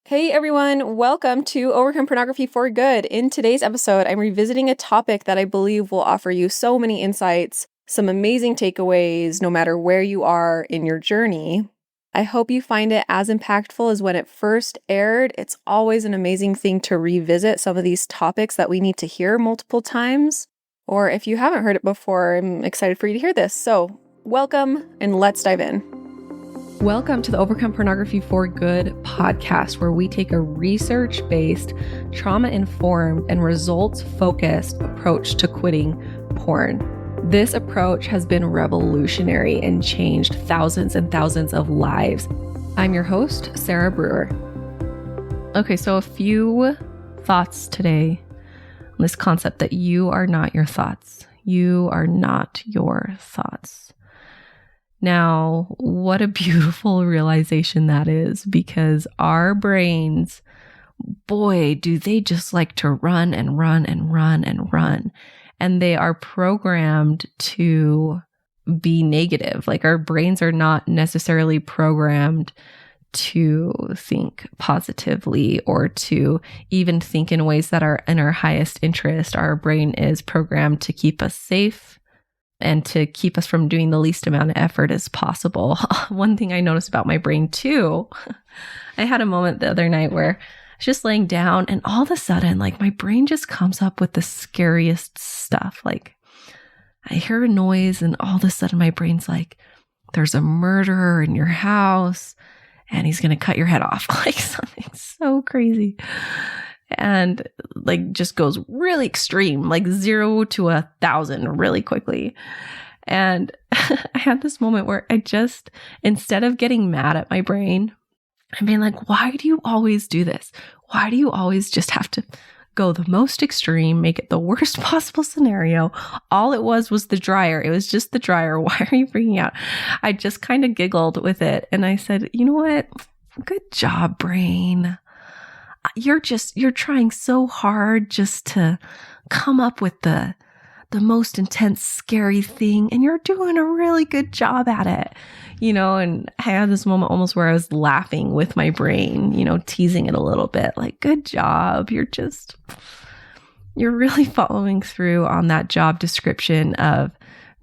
Hey everyone, welcome to Overcome Pornography for Good. In today's episode, I'm revisiting a topic that I believe will offer you so many insights, some amazing takeaways, no matter where you are in your journey. I hope you find it as impactful as when it first aired. It's always an amazing thing to revisit some of these topics that we need to hear multiple times. Or if you haven't heard it before, I'm excited for you to hear this. So welcome and let's dive in. Welcome to the Overcome Pornography for Good podcast, where we take a research-based, trauma-informed, and results-focused approach to quitting porn. This approach has been revolutionary and changed thousands and thousands of lives. I'm your host, Sarah Brewer. Okay, so a few thoughts today on this concept that you are not your thoughts. You are not your thoughts. Now, what a beautiful realization that is, because our brains, boy, do they just like to run and run and run and run. And they are programmed to be negative. Like our brains are not necessarily programmed to think positively or to even think in ways that are in our highest interest. Our brain is programmed to keep us safe and to keep us from doing the least amount of effort as possible. One thing I noticed about my brain too, I had a moment the other night where I was just laying down and all of a sudden, like my brain just comes up with the scariest stuff. Like I hear a noise and all of a sudden my brain's like, there's a murderer in your house and he's going to cut your head off. Like something so crazy. And like just goes really extreme, like 0 to 1,000 really quickly. And I had this moment where I just, instead of getting mad at my brain and being like, why do you always do this? Why do you always just have to go the most extreme, make it the worst possible scenario? All it was the dryer. It was just the dryer. Why are you freaking out? I just kind of giggled with it. And I said, you know what? Good job, brain. You're trying so hard just to come up with the most intense, scary thing, and you're doing a really good job at it, and I had this moment almost where I was laughing with my brain, teasing it a little bit, like, good job. You're really following through on that job description of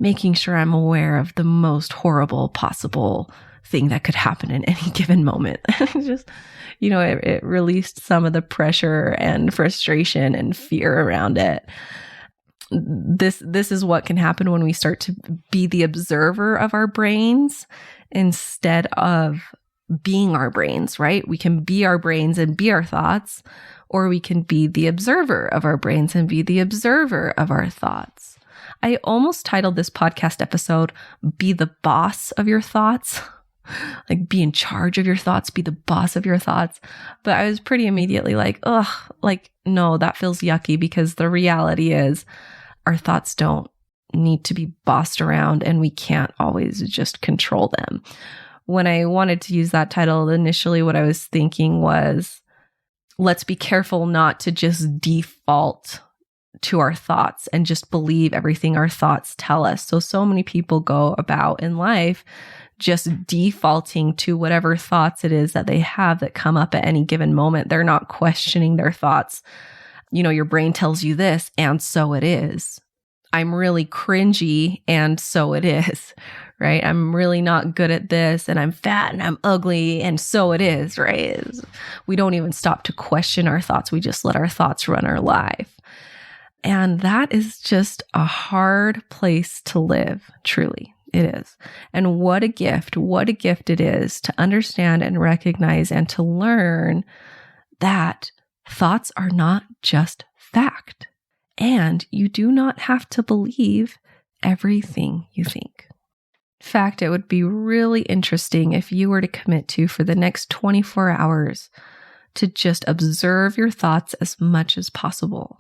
making sure I'm aware of the most horrible possible thing that could happen in any given moment. Just, it released some of the pressure and frustration and fear around it. This is what can happen when we start to be the observer of our brains instead of being our brains, right? We can be our brains and be our thoughts, or we can be the observer of our brains and be the observer of our thoughts. I almost titled this podcast episode, Be the Boss of Your Thoughts. Like be in charge of your thoughts, be the boss of your thoughts. But I was pretty immediately like, no, that feels yucky, because the reality is our thoughts don't need to be bossed around and we can't always just control them. When I wanted to use that title, initially what I was thinking was, let's be careful not to just default to our thoughts and just believe everything our thoughts tell us. So many people go about in life just defaulting to whatever thoughts it is that they have that come up at any given moment. They're not questioning their thoughts. Your brain tells you this, and so it is. I'm really cringy, and so it is, right? I'm really not good at this, and I'm fat, and I'm ugly, and so it is, right? We don't even stop to question our thoughts. We just let our thoughts run our life. And that is just a hard place to live, truly. It is. And what a gift it is to understand and recognize and to learn that thoughts are not just fact. And you do not have to believe everything you think. In fact, it would be really interesting if you were to commit to, for the next 24 hours, to just observe your thoughts as much as possible.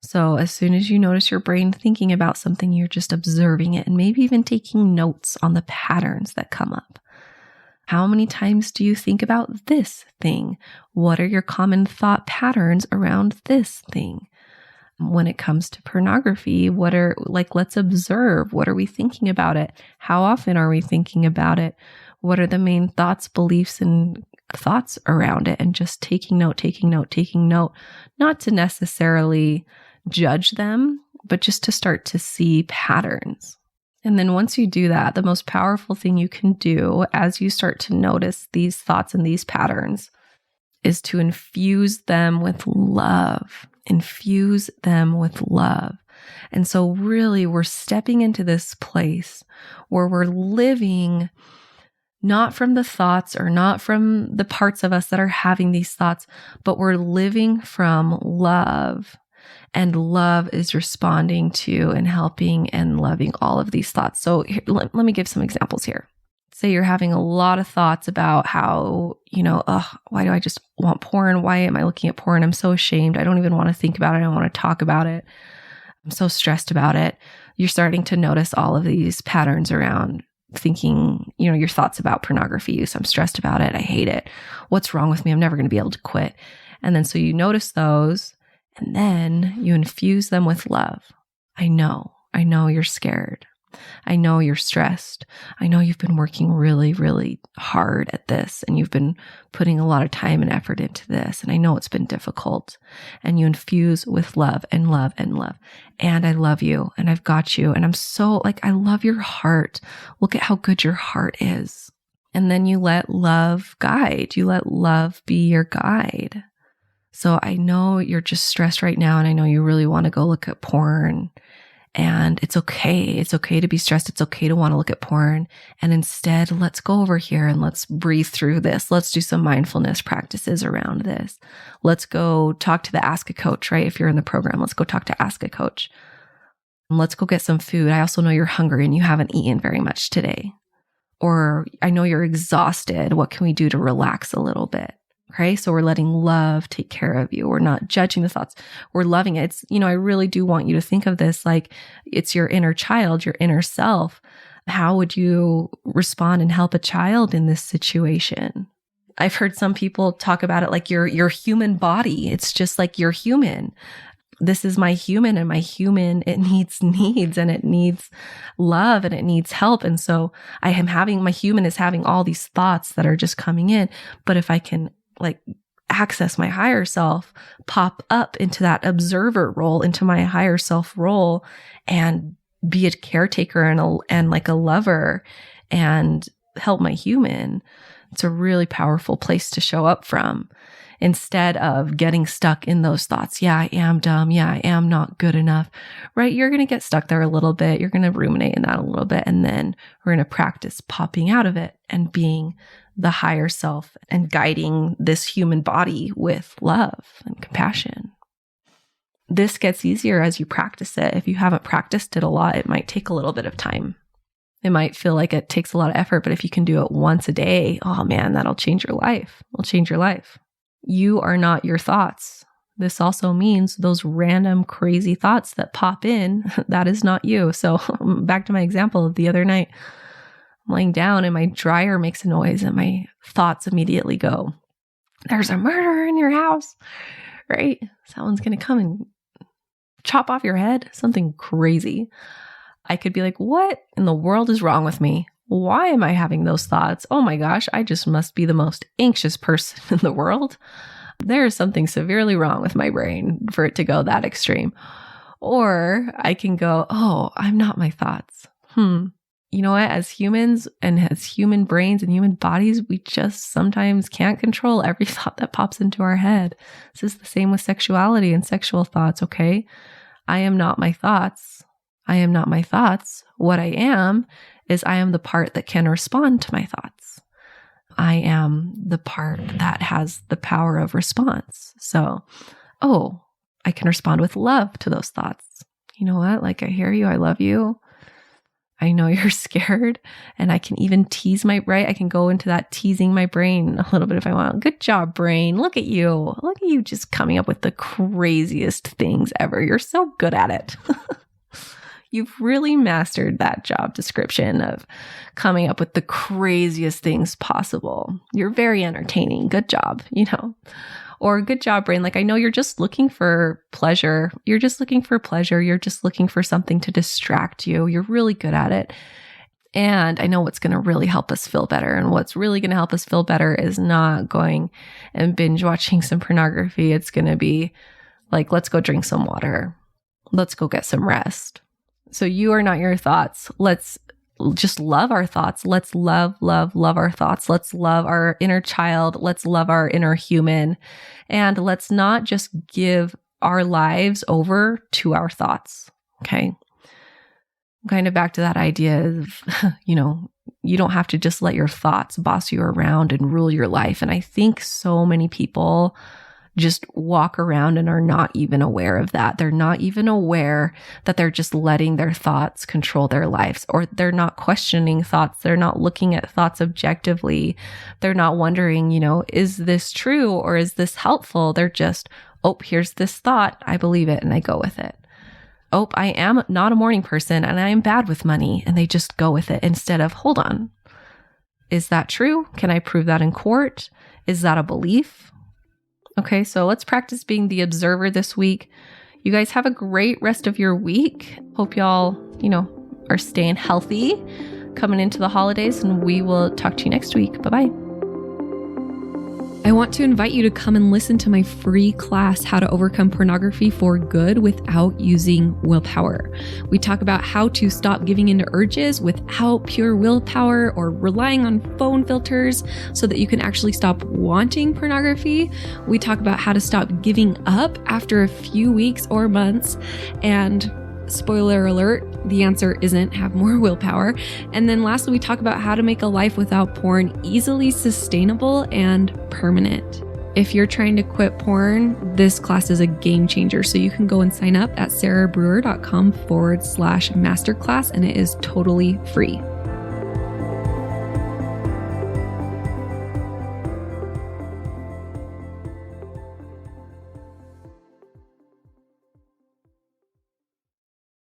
So as soon as you notice your brain thinking about something, you're just observing it and maybe even taking notes on the patterns that come up. How many times do you think about this thing? What are your common thought patterns around this thing? When it comes to pornography, let's observe. What are we thinking about it? How often are we thinking about it? What are the main thoughts, beliefs, and thoughts around it? And just taking note, not to necessarily judge them, but just to start to see patterns. And then once you do that, the most powerful thing you can do as you start to notice these thoughts and these patterns is to infuse them with love. Infuse them with love. And so really we're stepping into this place where we're living not from the thoughts or not from the parts of us that are having these thoughts, but we're living from love. And love is responding to and helping and loving all of these thoughts. So let me give some examples here. Say you're having a lot of thoughts about how, why do I just want porn? Why am I looking at porn? I'm so ashamed. I don't even want to think about it. I don't want to talk about it. I'm so stressed about it. You're starting to notice all of these patterns around thinking, your thoughts about pornography use. I'm stressed about it. I hate it. What's wrong with me? I'm never going to be able to quit. And then so you notice those, and then you infuse them with love. I know you're scared. I know you're stressed. I know you've been working really, really hard at this, and you've been putting a lot of time and effort into this. And I know it's been difficult. And you infuse with love and love and love. And I love you, and I've got you. And I'm so I love your heart. Look at how good your heart is. And then you let love guide. You let love be your guide. So I know you're just stressed right now, and I know you really want to go look at porn. And it's okay. It's okay to be stressed. It's okay to want to look at porn. And instead, let's go over here and let's breathe through this. Let's do some mindfulness practices around this. Let's go talk to the Ask a Coach, right? If you're in the program, let's go talk to Ask a Coach. And let's go get some food. I also know you're hungry and you haven't eaten very much today. Or I know you're exhausted. What can we do to relax a little bit? Okay, so we're letting love take care of you. We're not judging the thoughts. We're loving it. It's, I really do want you to think of this like it's your inner child, your inner self. How would you respond and help a child in this situation? I've heard some people talk about it like your human body. It's just like you're human. This is my human, and my human, it needs needs, and it needs love, and it needs help. And so my human is having all these thoughts that are just coming in. But if I can access my higher self, pop up into that observer role, into my higher self role, and be a caretaker and a lover and help my human, it's a really powerful place to show up from, instead of getting stuck in those thoughts. Yeah, I am dumb. Yeah, I am not good enough, right? You're going to get stuck there a little bit. You're going to ruminate in that a little bit. And then we're going to practice popping out of it and being the higher self and guiding this human body with love and compassion. This gets easier as you practice it. If you haven't practiced it a lot, it might take a little bit of time. It might feel like it takes a lot of effort, but if you can do it once a day, oh man, that'll change your life. It'll change your life. You are not your thoughts. This also means those random crazy thoughts that pop in, that is not you. So back to my example of the other night. I'm laying down and my dryer makes a noise and my thoughts immediately go, there's a murderer in your house, right? Someone's going to come and chop off your head, something crazy. I could be like, what in the world is wrong with me? Why am I having those thoughts? Oh my gosh, I just must be the most anxious person in the world. There is something severely wrong with my brain for it to go that extreme. Or I can go, oh, I'm not my thoughts. You know what? As humans and as human brains and human bodies, we just sometimes can't control every thought that pops into our head. This is the same with sexuality and sexual thoughts, okay? I am not my thoughts. I am not my thoughts. What I am is I am the part that can respond to my thoughts. I am the part that has the power of response. So, I can respond with love to those thoughts. You know what? I hear you. I love you. I know you're scared, and I can even tease I can go into that teasing my brain a little bit if I want. Good job, brain. Look at you. Look at you just coming up with the craziest things ever. You're so good at it. You've really mastered that job description of coming up with the craziest things possible. You're very entertaining. Good job, Or good job, brain. I know you're just looking for pleasure. You're just looking for pleasure. You're just looking for something to distract you. You're really good at it. And I know what's going to really help us feel better. And what's really going to help us feel better is not going and binge watching some pornography. It's going to be like, let's go drink some water. Let's go get some rest. So you are not your thoughts. Let's just love our thoughts. Let's love our thoughts. Let's love our inner child. Let's love our inner human. And let's not just give our lives over to our thoughts. Okay. Kind of back to that idea of, you don't have to just let your thoughts boss you around and rule your life. And I think so many people just walk around and are not even aware of that. They're not even aware that they're just letting their thoughts control their lives, or they're not questioning thoughts. They're not looking at thoughts objectively. They're not wondering, is this true or is this helpful? They're just, oh, here's this thought. I believe it and I go with it. Oh, I am not a morning person and I am bad with money. And they just go with it instead of, hold on. Is that true? Can I prove that in court? Is that a belief? Okay, so let's practice being the observer this week. You guys have a great rest of your week. Hope y'all, are staying healthy coming into the holidays, and we will talk to you next week. Bye-bye. I want to invite you to come and listen to my free class, How to Overcome Pornography for Good Without Using Willpower. We talk about how to stop giving into urges without pure willpower or relying on phone filters so that you can actually stop wanting pornography. We talk about how to stop giving up after a few weeks or months. And spoiler alert, the answer isn't have more willpower. And then lastly, we talk about how to make a life without porn easily sustainable and permanent. If you're trying to quit porn, this class is a game changer. So you can go and sign up at sarahbrewer.com/masterclass, and it is totally free.